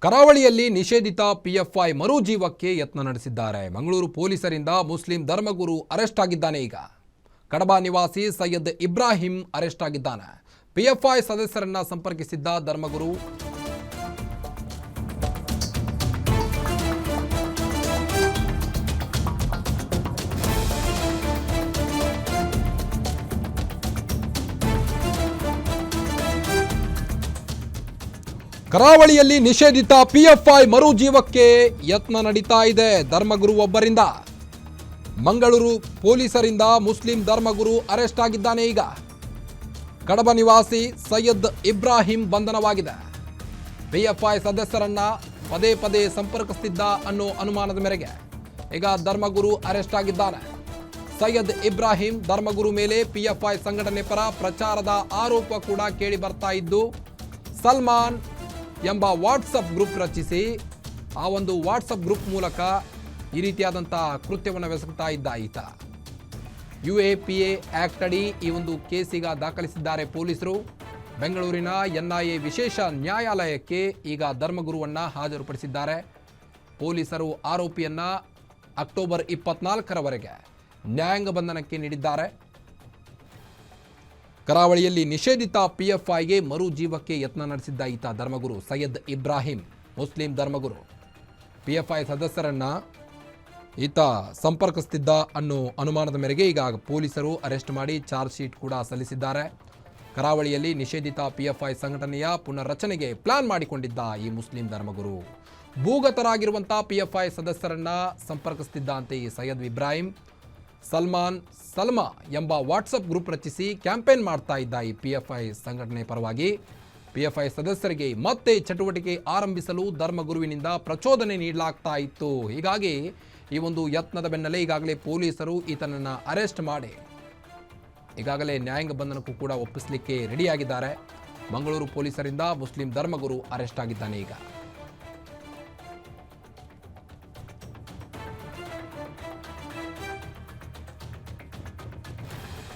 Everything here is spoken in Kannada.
ಕರಾವಳಿಯಲ್ಲಿ ನಿಷೇಧಿತ ಪಿಎಫ್ಐ ಮರುಜೀವಕ್ಕೆ ಯತ್ನ ನಡೆಸಿದ್ದಾರೆ. ಮಂಗಳೂರು ಪೊಲೀಸರಿಂದ ಮುಸ್ಲಿಂ ಧರ್ಮಗುರು ಅರೆಸ್ಟ್ ಆಗಿದ್ದಾನೆ. ಈಗ ಕಡಬ ನಿವಾಸಿ ಸೈಯದ್ ಇಬ್ರಾಹಿಂ ಅರೆಸ್ಟ್ ಆಗಿದ್ದಾನೆ. ಪಿಎಫ್ಐ ಸದಸ್ಯರನ್ನ ಸಂಪರ್ಕಿಸಿದ್ದ ಧರ್ಮಗುರು ಕರಾವಳಿಯಲ್ಲಿ ನಿಷೇಧಿತ ಪಿಎಫ್ಐ ಮರುಜೀವಕ್ಕೆ ಯತ್ನ ನಡೀತಾ ಇದೆ. ಧರ್ಮಗುರು ಒಬ್ಬರಿಂದ ಮಂಗಳೂರು ಪೊಲೀಸರಿಂದ ಮುಸ್ಲಿಂ ಧರ್ಮಗುರು ಅರೆಸ್ಟ್ ಆಗಿದ್ದಾನೆ. ಈಗ ಕಡಬ ನಿವಾಸಿ ಸೈಯದ್ ಇಬ್ರಾಹಿಂ ಬಂಧನವಾಗಿದೆ. ಪಿಎಫ್ಐ ಸದಸ್ಯರನ್ನ ಪದೇ ಪದೇ ಸಂಪರ್ಕಿಸುತ್ತಿದ್ದ ಅನ್ನೋ ಅನುಮಾನದ ಮೇರೆಗೆ ಈಗ ಧರ್ಮಗುರು ಅರೆಸ್ಟ್ ಆಗಿದ್ದಾನೆ. ಸೈಯದ್ ಇಬ್ರಾಹಿಂ ಧರ್ಮಗುರು ಮೇಲೆ ಪಿಎಫ್ಐ ಸಂಘಟನೆ ಪರ ಪ್ರಚಾರದ ಆರೋಪ ಕೂಡ ಕೇಳಿ ಬರ್ತಾ ಇದ್ದು, ಸಲ್ಮಾನ್ ಎಂಬ ವಾಟ್ಸಪ್ ಗ್ರೂಪ್ ರಚಿಸಿ ಆ ಒಂದು ವಾಟ್ಸಪ್ ಗ್ರೂಪ್ ಮೂಲಕ ಈ ರೀತಿಯಾದಂಥ ಕೃತ್ಯವನ್ನು ಎಸಗುತ್ತಾ ಇದ್ದ ಈತ. UAPA ಆಕ್ಟ್ ಅಡಿ ಈ ಒಂದು ಕೇಸೀಗ ದಾಖಲಿಸಿದ್ದಾರೆ ಪೊಲೀಸರು. ಬೆಂಗಳೂರಿನ NIA ವಿಶೇಷ ನ್ಯಾಯಾಲಯಕ್ಕೆ ಈಗ ಧರ್ಮಗುರುವನ್ನು ಹಾಜರುಪಡಿಸಿದ್ದಾರೆ. ಪೊಲೀಸರು ಆರೋಪಿಯನ್ನ ಅಕ್ಟೋಬರ್ 24ರವರೆಗೆ ನ್ಯಾಯಾಂಗ ಬಂಧನಕ್ಕೆ ನೀಡಿದ್ದಾರೆ. ಕರಾವಳಿಯಲ್ಲಿ ನಿಷೇಧಿತ ಪಿಎಫ್ಐಗೆ ಮರುಜೀವಕ್ಕೆ ಯತ್ನ ನಡೆಸಿದ್ದ ಈತ ಧರ್ಮಗುರು ಸೈಯದ್ ಇಬ್ರಾಹಿಂ, ಮುಸ್ಲಿಂ ಧರ್ಮಗುರು. ಪಿಎಫ್ಐ ಸದಸ್ಯರನ್ನ ಈತ ಸಂಪರ್ಕಿಸುತ್ತಿದ್ದ ಅನ್ನೋ ಅನುಮಾನದ ಮೇರೆಗೆ ಈಗ ಪೊಲೀಸರು ಅರೆಸ್ಟ್ ಮಾಡಿ ಚಾರ್ಜ್ ಶೀಟ್ ಕೂಡ ಸಲ್ಲಿಸಿದ್ದಾರೆ. ಕರಾವಳಿಯಲ್ಲಿ ನಿಷೇಧಿತ ಪಿಎಫ್ಐ ಸಂಘಟನೆಯ ಪುನರ್ರಚನೆಗೆ ಪ್ಲಾನ್ ಮಾಡಿಕೊಂಡಿದ್ದ ಈ ಮುಸ್ಲಿಂ ಧರ್ಮಗುರು ಭೂಗತರಾಗಿರುವಂಥ ಪಿಎಫ್ಐ ಸದಸ್ಯರನ್ನ ಸಂಪರ್ಕಿಸುತ್ತಿದ್ದ ಅಂತೆ ಈ ಸೈಯದ್ ಇಬ್ರಾಹಿಂ. ಸಲ್ಮಾ ಎಂಬ ವಾಟ್ಸಪ್ ಗ್ರೂಪ್ ರಚಿಸಿ ಕ್ಯಾಂಪೇನ್ ಮಾಡ್ತಾ ಇದ್ದ ಈ ಪಿಎಫ್ಐ ಸಂಘಟನೆ ಪರವಾಗಿ. ಪಿಎಫ್ಐ ಸದಸ್ಯರಿಗೆ ಮತ್ತೆ ಚಟುವಟಿಕೆ ಆರಂಭಿಸಲು ಧರ್ಮಗುರುವಿನಿಂದ ಪ್ರಚೋದನೆ ನೀಡಲಾಗ್ತಾ ಇತ್ತು. ಹೀಗಾಗಿ ಈ ಒಂದು ಯತ್ನದ ಬೆನ್ನಲ್ಲೇ ಈಗಾಗಲೇ ಪೊಲೀಸರು ಈತನನ್ನು ಅರೆಸ್ಟ್ ಮಾಡಿ ಈಗಾಗಲೇ ನ್ಯಾಯಾಂಗ ಬಂಧನಕ್ಕೂ ಕೂಡ ಒಪ್ಪಿಸಲಿಕ್ಕೆ ರೆಡಿಯಾಗಿದ್ದಾರೆ. ಮಂಗಳೂರು ಪೊಲೀಸರಿಂದ ಮುಸ್ಲಿಂ ಧರ್ಮಗುರು ಅರೆಸ್ಟ್ ಆಗಿದ್ದಾನೆ ಈಗ.